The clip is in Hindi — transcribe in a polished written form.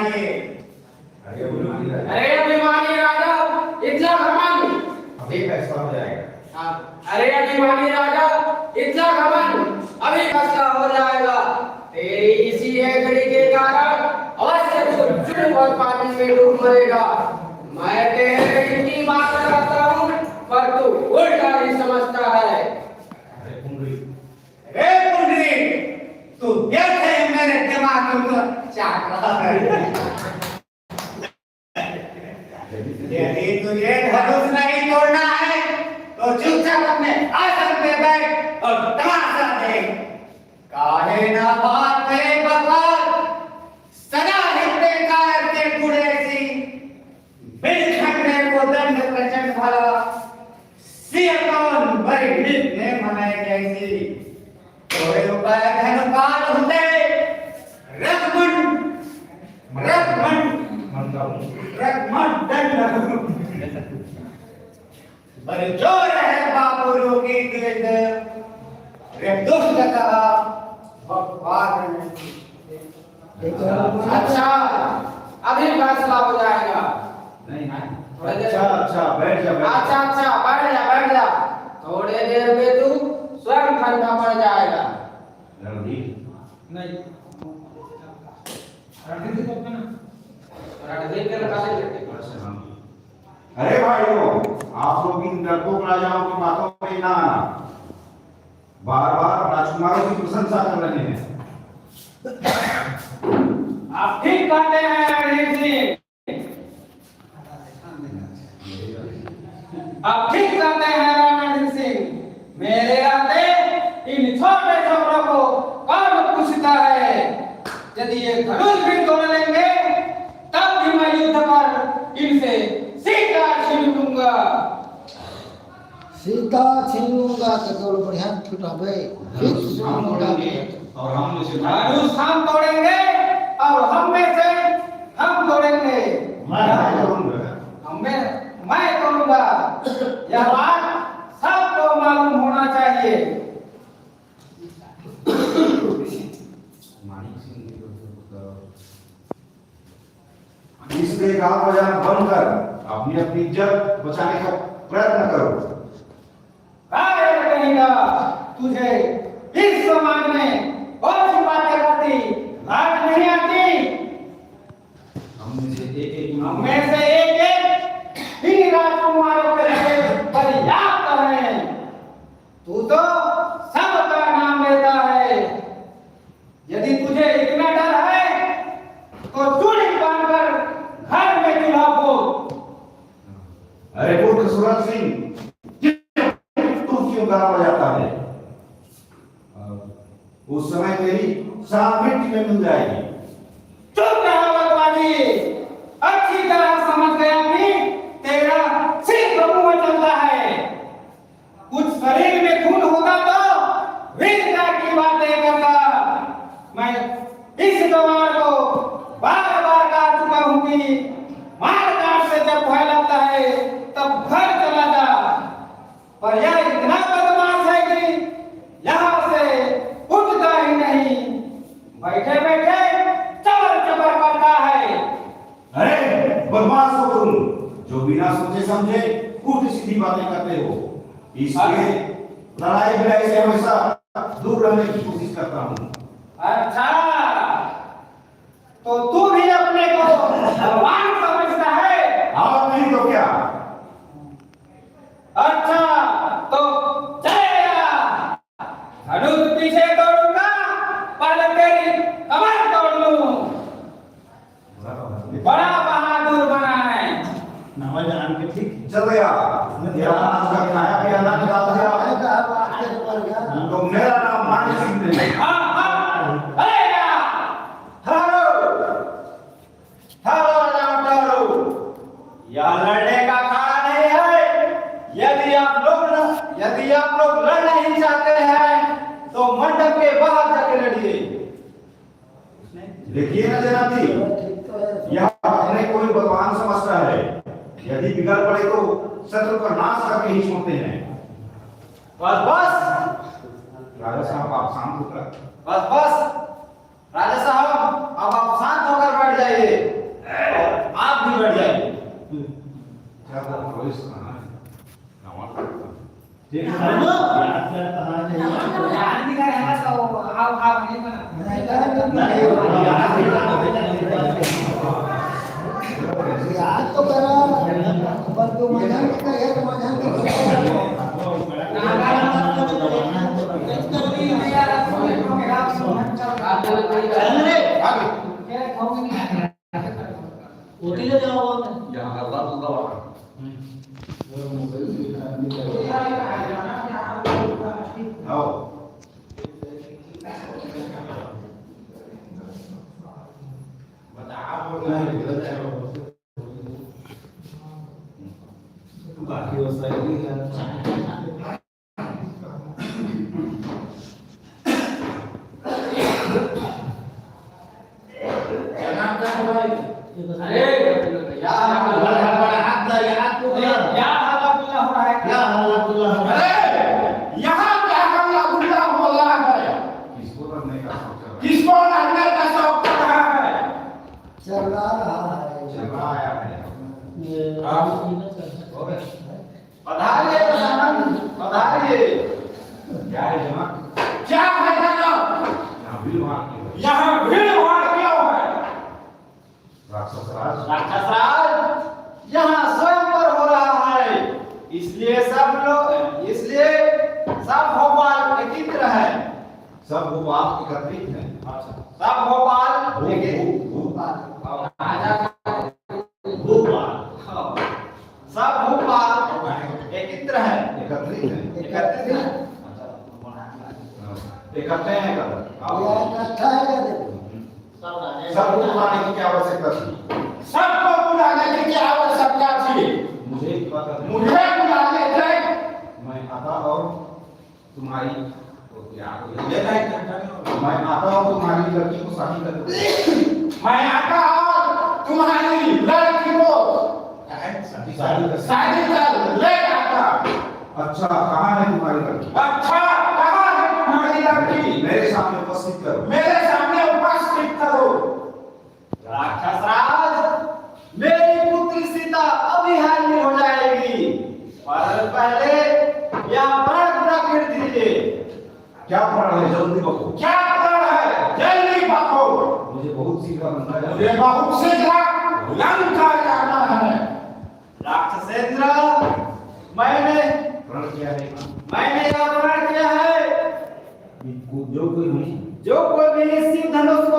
चाहिए। अरे अभिमानी राजा, इतना घमंड अभी फैसला हो जाएगा। अरे अभिमानी राजा, इतना घमंड अभी फैसला हो जाएगा। तेरी इसी हेकड़ी के कारण अवश्य तू जुर्म और पानी में डूब मरेगा। मैं तेरे इनकी बात करता हूँ, पर तू उल्टा ही समझता है। अरे पुंडरी, तू कैसे मेरे दिमाग को चाट रहा है? यदि तुझे धनुष नहीं तोड़ना है तो चुपचाप अपने आसन पे बैठ और तमाशा देख। काहे ना बात करे बकवास, सदा हिलते कायर के कुड़े सी, बिल खटने को दंड प्रचंड भला, सियतौन बड़ी हित ने मनाए जैसी। थोड़े उपाय धनुकाल होते रकमंड बड़े जोर है बाबुरों की गिरद रे दुष्ट का भगवान। अच्छा, अभी फैसला हो जाएगा। नहीं अच्छा बैठ जा। अच्छा बैठ जा। थोड़े देर में तू स्वयं ठंडा पड़ जाएगा। नहीं अरे भाइयों, आप लोग इन डरपोक राजाओं की बातों में ना आना। बार-बार राजकुमारों की प्रशंसा कर रहे हैं। आप ठीक कहते हैं रणजीत सिंह, आप ठीक कहते हैं रणजीत सिंह। मेरे नाते इन छोटे छोरों को कौन पूछता है? यदि ये धनुष भी तोड़ लेंगे तब भी मैं युद्ध कर इनसे सीता छीन लूंगा। सीता छीन लूंगा तो केवल बढ़िया छुटावे और हम इसे धनुष हम तोड़ेंगे और हम में से हम तोड़ेंगे। मैं तोड़ूंगा। यह बात सबको मालूम होना चाहिए। इसलिए गाँव बाजार बंद कर अपनी अपनी इज्जत बचाने का प्रयत्न करो। कहेगा तुझे इस समाज में और सी बातें करती लाज नहीं आती? हम में से एक ही राजकुमारों के लिए पर्याप्त है। तू तो सबका नाम लेता है। यदि तुझे इतना डर है तो चूड़ी बांधकर घर में चूल्हा फूंक। अरे मूर्ख सूरज सिंह, तू क्यों गाँव जाता है? उस समय तेरी शाम मिट्टी में मिल जाएगी। चुप रहा बकवादी। अच्छी तरह समझ गया कि तेरा सिर्फ मुंह चलता है। कुछ शरीर में खून होता तो वीरता की बातें करता। मैं इस गवार को बार बार कह चुका हूं कि मार काट से जब भय लगता है तब घर चला जा। पर यह इतना बदमाश है कि यहाँ से उठता ही नहीं, बैठे बैठे चबर चबर करता है। अरे बदमाश हो तुम, जो बिना सोचे समझे उल्टी सीधी बातें करते हो। इसलिए लड़ाई भिड़ाई से हमेशा दूर रहने की कोशिश करता हूँ। अच्छा, तो तू भी अपने को भगवान समझता है? और नहीं तो क्या? अच्छा, तो चलेगा। धनुष पीछे दौड़ूंगा, पहले तेरी कमर तोड़ लूं। बड़ा बहादुर बना है। नौजवान के ठीक चल गया नाम का खाया पिया ना निकाल दिया। तो मेरा नाम मान सिंह नहीं। यह लड़ने का अखाड़ा नहीं है। यदि आप लोग लड़ नहीं चाहते हैं तो मंडप के बाहर जाके लड़िए। देखिए ना जनाबी, यह अपने कोई भगवान समझता है। यदि बिगड़ पड़े तो शत्रु का नाश करके ही छोड़ते हैं। बस राजा साहब आप शांत होकर बस राजा साहब अब आप शांत होकर बैठ जाइए और आप भी बैठ जाइए। क्या प्रवेश करना है नवा ठीक है ना याद करता है याद तो करा बल्कि मजाक का है मजाक होटल जाओ यहाँ अल्लाह तुल्लाह आओ किसको करने का सोच किसको लड़ने का शौक कर रहा है? चल रहा है चल रहा आया है पधारिए प्रधान, पधारिए। क्या है जमा क्या है जनाब? यहाँ भीड़ भाड़ की यहाँ भीड़ भाड़ क्यों है? राक्षस राज राक्षस राज यहाँ स्वयंवर हो रहा है, इसलिए सब भोपाल एकत्र है। सब भोपाल एकत्रित हैं सब भोपाल सब भोपाल एकत्र है। एकत्रित हैं एकत्रित है। इकट्ठे हैं कदर ये इकट्ठा है सबको बुलाने की क्या आवश्यकता थी सबको बुलाने की क्या आवश्यकता थी? मुझे एक बात है, मुझे बुलाने थे। मैं आता और तुम्हारी मैं आता और तुम्हारी लड़की को शादी कर मैं आता और तुम्हारी लड़की को शादी कर ले आता। अच्छा कहाँ है तुम्हारी लड़की अच्छा कहाँ है तुम्हारी लड़की? मेरे सामने उपस्थित करो मेरे सामने उपस्थित करो। राक्षस राज, मेरी पुत्री सीता अभी हाजिर हो जाएगी, पर पहले यह प्रण पूरा कर दीजिए। क्या प्रण है जल्दी बको क्या प्रण है? जल्दी बको। मुझे बहुत शीघ्र बनना है मुझे बहुत शीघ्र लंका जाना है। राक्षसेंद्र, मैंने प्रण किया है यह प्रण किया है, जो कोई नहीं जो कोई भी इस शिव धनुष को